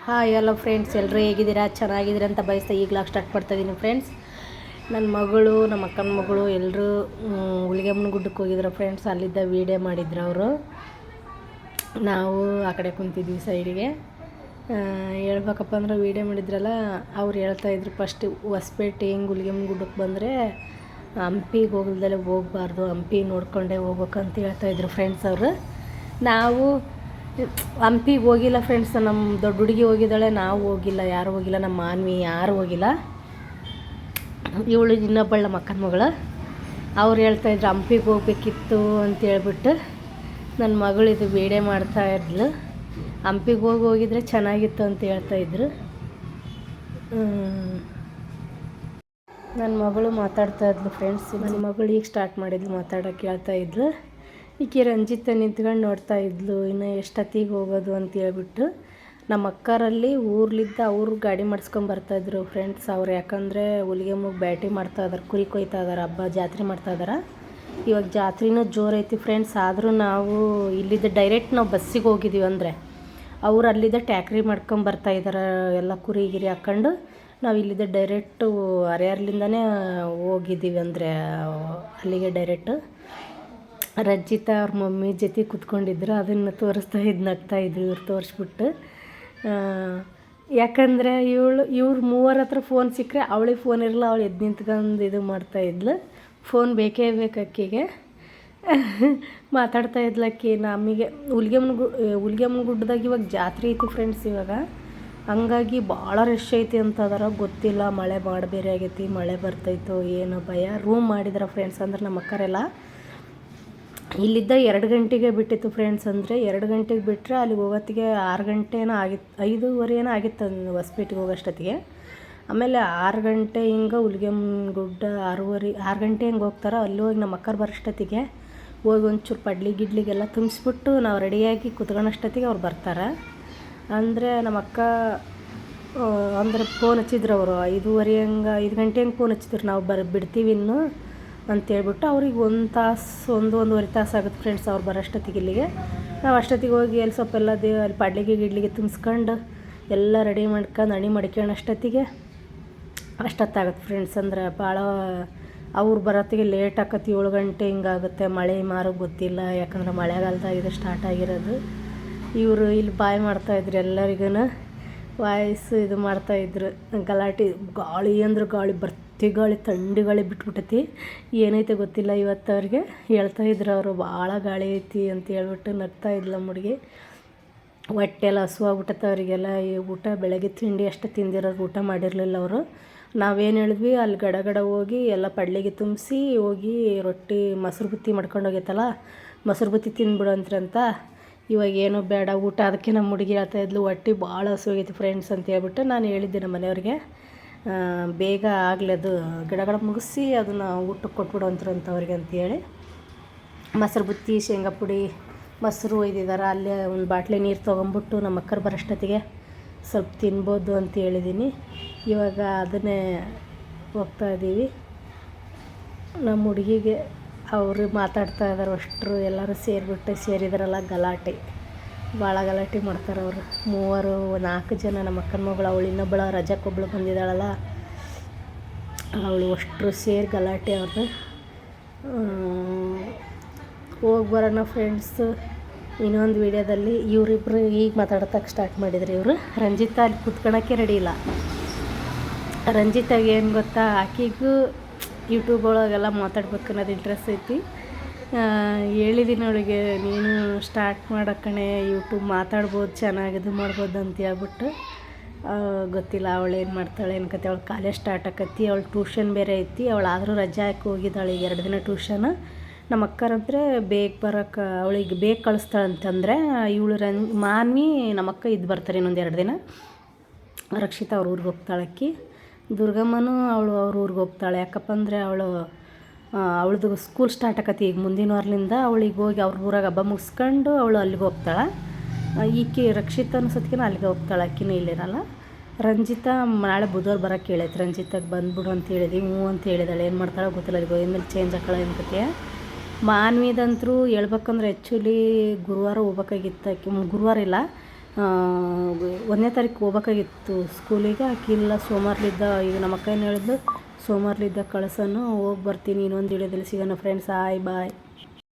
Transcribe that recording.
Hi hello friends, ಎಲ್ಲರೂ ಹೇಗಿದ್ದೀರಾ? ಚೆನ್ನಾಗಿದ್ದೀರಾ ಅಂತ ಬಯಸ್ತಾ ಈಗಲಾಗ ಸ್ಟಾರ್ಟ್ ಮಾಡ್ತಾಯಿದ್ದೀನಿ ಫ್ರೆಂಡ್ಸ್. ನನ್ನ ಮಗಳು, ನಮ್ಮ ಅಕ್ಕನ ಮಗಳು ಎಲ್ಲರೂ ಹುಲಿಗೆಮ್ಮನ ಗುಡ್ಡಕ್ಕೆ ಹೋಗಿದ್ರು ಫ್ರೆಂಡ್ಸ್. ಅಲ್ಲಿದ್ದ ವೀಡಿಯೋ ಮಾಡಿದ್ರು ಅವರು. ನಾವು ಆ ಕಡೆ ಕುಂತಿದ್ವಿ ಸೈಡಿಗೆ. ಹೇಳ್ಬೇಕಪ್ಪ ಅಂದ್ರೆ ವೀಡಿಯೋ ಮಾಡಿದ್ರಲ್ಲ, ಅವ್ರು ಹೇಳ್ತಾಯಿದ್ರು ಫಸ್ಟ್ ಹೊಸಪೇಟೆ ಹಿಂಗೆ ಹುಲಿಗೆಮ್ಮನ ಗುಡ್ಡಕ್ಕೆ ಬಂದರೆ ಹಂಪಿಗೆ ಹೋಗಲ್ದಲ್ಲೇ ಹೋಗಬಾರ್ದು, ಹಂಪಿ ನೋಡ್ಕೊಂಡೇ ಹೋಗ್ಬೇಕಂತ ಹೇಳ್ತಾಯಿದ್ರು ಫ್ರೆಂಡ್ಸ್ ಅವರು. ನಾವು ಹಂಪಿಗೆ ಹೋಗಿಲ್ಲ ಫ್ರೆಂಡ್ಸ್. ನಮ್ಮ ದೊಡ್ಡ ಹುಡುಗಿ ಹೋಗಿದ್ದಾಳೆ, ನಾವು ಹೋಗಿಲ್ಲ, ಯಾರೂ ಹೋಗಿಲ್ಲ, ನಮ್ಮ ಮಾನ್ವಿ ಯಾರೂ ಹೋಗಿಲ್ಲ. ಇವಳು ಇನ್ನೊಬ್ಬಳು ನಮ್ಮ ಅಕ್ಕನ ಮಗಳು. ಅವ್ರು ಹೇಳ್ತಾಯಿದ್ರು ಹಂಪಿಗೆ ಹೋಗ್ಬೇಕಿತ್ತು ಅಂತ ಹೇಳ್ಬಿಟ್ಟು ನನ್ನ ಮಗಳಿದು ವೀಡಿಯೋ ಮಾಡ್ತಾಯಿದ್ಲು. ಹಂಪಿಗೆ ಹೋಗಿದ್ರೆ ಚೆನ್ನಾಗಿತ್ತು ಅಂತ ಹೇಳ್ತಾಯಿದ್ರು. ನನ್ನ ಮಗಳು ಮಾತಾಡ್ತಾ ಇದ್ಲು ಫ್ರೆಂಡ್ಸ್. ನನ್ನ ಮಗಳು ಈಗ ಸ್ಟಾರ್ಟ್ ಮಾಡಿದ್ಲು ಮಾತಾಡೋಕ್ಕೆ. ಹೇಳ್ತಾಯಿದ್ರು ಈಕೆ ರಂಜಿತ ನಿಂತ್ಕೊಂಡು ನೋಡ್ತಾ ಇದ್ಲು, ಇನ್ನು ಎಷ್ಟೊತ್ತಿಗೆ ಹೋಗೋದು ಅಂತ ಹೇಳ್ಬಿಟ್ಟು. ನಮ್ಮ ಅಕ್ಕರಲ್ಲಿ ಊರ್ಲಿದ್ದ ಅವರು ಗಾಡಿ ಮಾಡಿಸ್ಕೊಂಬರ್ತಾಯಿದ್ರು ಫ್ರೆಂಡ್ಸ್. ಅವ್ರು ಯಾಕಂದರೆ ಹುಲಿಗೆಮ್ಮಗೆ ಬ್ಯಾಟಿ ಮಾಡ್ತಾಯಿದ್ದಾರೆ, ಕುರಿ ಕೊಯ್ತಾ ಇದ್ದಾರೆ, ಹಬ್ಬ ಜಾತ್ರೆ ಮಾಡ್ತಾಯಿದ್ದಾರೆ. ಇವಾಗ ಜಾತ್ರೆನೂ ಜೋರೈತಿ ಫ್ರೆಂಡ್ಸ್. ಆದರೂ ನಾವು ಇಲ್ಲಿದ್ದ ಡೈರೆಕ್ಟ್ ನಾವು ಬಸ್ಸಿಗೆ ಹೋಗಿದ್ದೀವಿ. ಅಂದರೆ ಅವ್ರು ಅಲ್ಲಿದ್ದ ಟ್ಯಾಕ್ರಿ ಮಾಡ್ಕೊಂಬರ್ತಾಯಿದ್ದಾರೆ ಎಲ್ಲ ಕುರಿ ಗಿರಿ ಹಾಕ್ಕೊಂಡು. ನಾವು ಇಲ್ಲಿದ್ದ ಡೈರೆಕ್ಟು ಹರಿಹರಲಿಂದನೇ ಹೋಗಿದ್ದೀವಿ, ಅಂದರೆ ಅಲ್ಲಿಗೆ ಡೈರೆಕ್ಟು. ರಂಜಿತ ಅವ್ರ ಮಮ್ಮಿ ಜೊತೆ ಕೂತ್ಕೊಂಡಿದ್ರು, ಅದನ್ನು ತೋರಿಸ್ತಾ ನಗ್ತಾಯಿದ್ರು ಇವ್ರು ತೋರಿಸ್ಬಿಟ್ಟು. ಯಾಕಂದರೆ ಇವ್ರು ಮೂವರ ಹತ್ರ ಫೋನ್ ಸಿಕ್ಕರೆ ಅವಳಿಗೆ ಫೋನ್ ಇರಲ್ಲ, ಅವಳು ಎದ್ದು ನಿಂತ್ಕೊಂಡು ಇದು ಮಾಡ್ತಾಯಿದ್ಲು. ಫೋನ್ ಬೇಕೇ ಬೇಕು ಅಕ್ಕಿಗೆ. ಮಾತಾಡ್ತಾಯಿದ್ಲು ಅಕ್ಕಿ. ನಮಗೆ ಹುಲಿಗೆಮ್ಮನ ಗುಡ್ಡದಾಗ ಇವಾಗ ಜಾತ್ರೆ ಐತಿ ಫ್ರೆಂಡ್ಸ್ ಇವಾಗ. ಹಂಗಾಗಿ ಭಾಳ ರಶ್ ಐತಿ ಅಂತದಾರ, ಗೊತ್ತಿಲ್ಲ. ಮಳೆ ಬೇರೆ ಆಗೈತಿ, ಮಳೆ ಬರ್ತೈತೋ ಏನೋ ಭಯ. ರೂಮ್ ಮಾಡಿದ್ರ ಫ್ರೆಂಡ್ಸ್. ಅಂದ್ರೆ ನಮ್ಮ ಅಕ್ಕರೆಲ್ಲ ಇಲ್ಲಿದ್ದ 2 ಗಂಟೆಗೆ ಬಿಟ್ಟಿತ್ತು ಫ್ರೆಂಡ್ಸ್. ಅಂದರೆ 2 ಗಂಟೆಗೆ ಬಿಟ್ಟರೆ ಅಲ್ಲಿಗೆ ಹೋಗೋತ್ತಿಗೆ 6 ಗಂಟೆನೋ ಆಗಿತ್ತು, 5:15 ಏನೋ ಆಗಿತ್ತು ಹೊಸಪೇಟೆಗೆ ಹೋಗೋಷ್ಟೊತ್ತಿಗೆ. ಆಮೇಲೆ 6 ಗಂಟೆ ಹಿಂಗೆ ಹುಲಿಗೆಮ್ಮನ ಗುಡ್ಡ 6 ಗಂಟೆ ಹಿಂಗೆ ಹೋಗ್ತಾರೆ. ಅಲ್ಲಿ ಹೋಗಿ ನಮ್ಮ ಅಕ್ಕರು ಬರೋಷ್ಟೊತ್ತಿಗೆ ಹೋಗಿ ಒಂಚೂರು ಗಿಡ್ಲಿಗೆಲ್ಲ ತುಂಬಿಸ್ಬಿಟ್ಟು ನಾವು ರೆಡಿಯಾಗಿ ಕುತ್ಕೊಳ್ಳೋಷ್ಟೊತ್ತಿಗೆ ಅವ್ರು ಬರ್ತಾರೆ. ಅಂದರೆ ನಮ್ಮ ಅಕ್ಕ ಅಂದರೆ ಫೋನ್ ಹಚ್ಚಿದ್ರು ಅವರು 5:15 ಹಂಗೆ 5 ಗಂಟೆ ಹಂಗೆ ಫೋನ್ ಹಚ್ಚಿದ್ರು. ನಾವು ಬಿಡ್ತೀವಿ ಇನ್ನು ಅಂತೇಳ್ಬಿಟ್ಟು. ಅವ್ರಿಗೆ 1 ತಾಸು 1-1.5 ತಾಸು ಆಗುತ್ತೆ ಫ್ರೆಂಡ್ಸ್ ಅವ್ರು ಬರೋಷ್ಟೊತ್ತಿಗೆ ಇಲ್ಲಿಗೆ. ನಾವು ಅಷ್ಟೊತ್ತಿಗೆ ಹೋಗಿ ಎಲ್ಲಿ ಸ್ವಲ್ಪ ಎಲ್ಲ ಅಲ್ಲಿ ಗಿಡ್ಲಿಗೆ ತುಂಬಿಸ್ಕೊಂಡು ಎಲ್ಲ ರೆಡಿ ಮಾಡ್ಕೊಂಡು ಅಣಿ ಮಾಡ್ಕೊಳ್ಳೋಷ್ಟೊತ್ತಿಗೆ ಅಷ್ಟೊತ್ತಾಗುತ್ತೆ ಫ್ರೆಂಡ್ಸ್. ಅಂದ್ರೆ ಭಾಳ ಅವ್ರು ಬರೋತ್ತಿಗೆ ಲೇಟ್ ಆಕತಿ, 7 ಗಂಟೆ ಹಿಂಗಾಗುತ್ತೆ. ಮಳೆ ಮಾರು ಗೊತ್ತಿಲ್ಲ, ಯಾಕಂದ್ರೆ ಮಳೆಗಾಲದಾಗ ಇದು ಸ್ಟಾರ್ಟ್ ಆಗಿರೋದು. ಇವರು ಇಲ್ಲಿ ಬಾಯ್ ಮಾಡ್ತಾಯಿದ್ರು ಎಲ್ಲರಿಗೂ, ವಾಯ್ಸು ಇದು ಮಾಡ್ತಾಯಿದ್ರು, ಗಲಾಟೆ. ಗಾಳಿ ಅಂದ್ರೆ ಗಾಳಿ, ಗಾಳಿ, ಥಂಡಿ ಗಾಳಿ ಬಿಟ್ಬಿಟ್ಟೈತಿ. ಏನೈತೆ ಗೊತ್ತಿಲ್ಲ ಇವತ್ತು. ಅವ್ರಿಗೆ ಹೇಳ್ತಾಯಿದ್ರು ಅವರು ಭಾಳ ಗಾಳಿ ಐತಿ ಅಂತ ಹೇಳ್ಬಿಟ್ಟು. ನಗ್ತಾಯಿದ್ಲ ಹುಡುಗಿ. ಹೊಟ್ಟೆ ಎಲ್ಲ ಹಸುವಾಗ್ಬಿಟ್ಟೈತೆ ಅವರಿಗೆಲ್ಲ. ಈ ಊಟ ಬೆಳಗ್ಗೆ ತಿಂಡಿ ಅಷ್ಟು ತಿಂದಿರೋರು, ಊಟ ಮಾಡಿರಲಿಲ್ಲ ಅವರು. ನಾವೇನು ಹೇಳಿದ್ವಿ, ಅಲ್ಲಿ ಗಡ ಹೋಗಿ ಎಲ್ಲ ಪಡ್ಲಿಗೆ ತುಂಬಿಸಿ ಹೋಗಿ ರೊಟ್ಟಿ ಮೊಸರು ಬುತ್ತಿ ಮಾಡ್ಕೊಂಡು ಹೋಗೈತಲ್ಲ, ಮೊಸರು ಬುತ್ತಿ ತಿಂದ್ಬಿಡಂತ್ರಂತ. ಇವಾಗ ಏನೂ ಬೇಡ ಊಟ. ಅದಕ್ಕೆ ನಮ್ಮ ಹುಡುಗಿ ಹೇಳ್ತಾಯಿದ್ಲು ಹೊಟ್ಟೆ ಭಾಳ ಹಸುವಾಗೈತಿ ಫ್ರೆಂಡ್ಸ್ ಅಂತ ಹೇಳ್ಬಿಟ್ಟು. ನಾನು ಹೇಳಿದ್ದೆ ನಮ್ಮ ಮನೆಯವ್ರಿಗೆ, ಬೇಗ ಆಗಲಿ ಅದು ಗಿಡಗಳ ಮುಗಿಸಿ ಅದನ್ನು ಊಟಕ್ಕೆ ಕೊಟ್ಬಿಡುವಂತ್ರಂತ ಅವ್ರಿಗೆ ಅಂತೇಳಿ. ಮೊಸರು ಬುತ್ತಿ, ಶೇಂಗಾ ಪುಡಿ, ಮೊಸರು ಒಯ್ದಿದ್ದಾರೆ. ಅಲ್ಲೇ ಒಂದು ಬಾಟ್ಲಿ ನೀರು ತೊಗೊಂಬಿಟ್ಟು ನಮ್ಮ ಅಕ್ಕರು ಬರೋಷ್ಟೊತ್ತಿಗೆ ಸ್ವಲ್ಪ ತಿನ್ಬೋದು ಅಂತ ಹೇಳಿದ್ದೀನಿ. ಇವಾಗ ಅದನ್ನೇ ಹೋಗ್ತಾಯಿದ್ದೀವಿ. ನಮ್ಮ ಹುಡುಗಿಗೆ ಅವರು ಮಾತಾಡ್ತಾ ಇದ್ದಾರೆ ಅಷ್ಟರು. ಎಲ್ಲರೂ ಸೇರಿದಾರಲ್ಲ, ಗಲಾಟೆ, ಭಾಳ ಗಲಾಟೆ ಮಾಡ್ತಾರೆ ಅವರು. 4 ಜನ. ನಮ್ಮ ಅಕ್ಕನ ಮಗಳು, ಅವಳು ಇನ್ನೊಬ್ಬಳು ರಜಕ್ಕೊಬ್ಬಳು ಬಂದಿದ್ದಾಳಲ್ಲ, ಅವಳು ಅಷ್ಟರು ಸೇರಿ ಗಲಾಟೆ ಅವ್ರದ್ದು. ಹೋಗಿ ಬರೋಣ ಫ್ರೆಂಡ್ಸು. ಇನ್ನೊಂದು ವೀಡಿಯೋದಲ್ಲಿ ಇವರಿಬ್ಬರು ಈಗ ಮಾತಾಡೋಕ್ಕೆ ಸ್ಟಾರ್ಟ್ ಮಾಡಿದ್ರು. ಇವರು ರಂಜಿತ ಅಲ್ಲಿ ಕುತ್ಕೊಳ್ಳೋಕ್ಕೆ ರೆಡಿ ಇಲ್ಲ. ರಂಜಿತಾಗೆ ಏನು ಗೊತ್ತಾ, ಆಕೆಗೂ ಯೂಟ್ಯೂಬ್ ಒಳಗೆಲ್ಲ ಮಾತಾಡ್ಬೇಕು ಅನ್ನೋದು ಇಂಟ್ರೆಸ್ಟ್ ಐತಿ. ಹೇಳಿದ್ದೀನಿ ಅವಳಿಗೆ, ನೀನು ಸ್ಟಾರ್ಟ್ ಮಾಡೋಕ್ಕಣೆ ಯೂಟ್ಯೂಬ್, ಮಾತಾಡ್ಬೋದು, ಚೆನ್ನಾಗಿ ಇದು ಮಾಡ್ಬೋದು ಅಂತ ಹೇಳ್ಬಿಟ್ಟು. ಗೊತ್ತಿಲ್ಲ ಅವಳೇನು ಮಾಡ್ತಾಳೆ ಏನು ಕತೆ. ಅವಳು ಕಾಲೇಜ್ ಸ್ಟಾರ್ಟ್ ಆಕತಿ, ಅವಳು ಟ್ಯೂಷನ್ ಬೇರೆ ಐತಿ. ಅವಳಾದರೂ ರಜೆ ಹಾಕಿ ಹೋಗಿದ್ದಾಳೆ ಈಗ 2 ದಿನ ಟ್ಯೂಷನ್. ನಮ್ಮ ಅಕ್ಕರಂದ್ರೆ ಬೇಗ ಬರೋಕ್ಕೆ, ಅವಳಿಗೆ ಬೇಗ ಕಳಿಸ್ತಾಳಂತಂದರೆ. ಇವಳು ಮಾನ್ವಿ ನಮ್ಮ ಅಕ್ಕ ಇದ್ದು ಬರ್ತಾರೆ ಇನ್ನೊಂದು 2 ದಿನ. ರಕ್ಷಿತಾ ಅವ್ರ ಊರಿಗೆ ಹೋಗ್ತಾಳಕ್ಕಿ. ದುರ್ಗಮ್ಮನೂ ಅವ್ರ ಊರಿಗೆ ಹೋಗ್ತಾಳೆ. ಯಾಕಪ್ಪ ಅಂದರೆ ಅವಳದು ಸ್ಕೂಲ್ ಸ್ಟಾರ್ಟ್ ಆಕತಿ ಈಗ ಮುಂದಿನ ವಾರದಿಂದ. ಅವಳಿಗೆ ಹೋಗಿ ಅವ್ರ ಊರಾಗ ಹಬ್ಬ ಮುಗಿಸ್ಕೊಂಡು ಅವಳು ಅಲ್ಲಿಗೆ ಹೋಗ್ತಾಳೆ. ಈಕೆ ರಕ್ಷಿತನ ಸತ್ಕಿನ ಅಲ್ಲಿಗೆ ಹೋಗ್ತಾಳೆ, ಅಕ್ಕಿನೂ ಇಲ್ಲಿರಲ್ಲ. ರಂಜಿತಾ ನಾಳೆ ಬುಧವಾರ ಬರೋಕ್ಕೆ ಹೇಳೈತೆ. ರಂಜಿತಾಗೆ ಬಂದ್ಬಿಡು ಅಂತ ಹೇಳಿದ್ವಿ, ಹ್ಞೂ ಅಂತ ಹೇಳಿದಾಳೆ. ಏನು ಮಾಡ್ತಾಳೆ ಗೊತ್ತಿಲ್ಲ, ಅಲ್ಲಿಗೆ ಹೋಗಿದ್ಮೇಲೆ ಚೇಂಜ್ ಹಾಕೊಳ್ಳೋ ಅನ್ಕತೆ. ಮಾನ್ವಿದಂತರೂ ಹೇಳ್ಬೇಕಂದ್ರೆ ಆ್ಯಕ್ಚುಲಿ ಗುರುವಾರ ಹೋಗ್ಬೇಕಾಗಿತ್ತು. ಆಕೆ ಗುರುವಾರ ಇಲ್ಲ, ಒಂದನೇ ತಾರೀಕು ಹೋಗ್ಬೇಕಾಗಿತ್ತು ಸ್ಕೂಲಿಗೆ. ಆಕಿಲ್ಲ ಸೋಮವಾರಲಿದ್ದ. ಈಗ ನಮ್ಮ ಅಕ್ಕ ಏನು ಹೇಳಿದ್ಲು, ಸೋಮವಾರಲಿದ್ದ ಕಳ್ಸೋನು, ಹೋಗಿ ಬರ್ತೀನಿ ಇನ್ನೊಂದು ವಿಡಿಯೋದಲ್ಲಿ ಸಿಗೋಣ ಫ್ರೆಂಡ್ಸ್. Hi bye.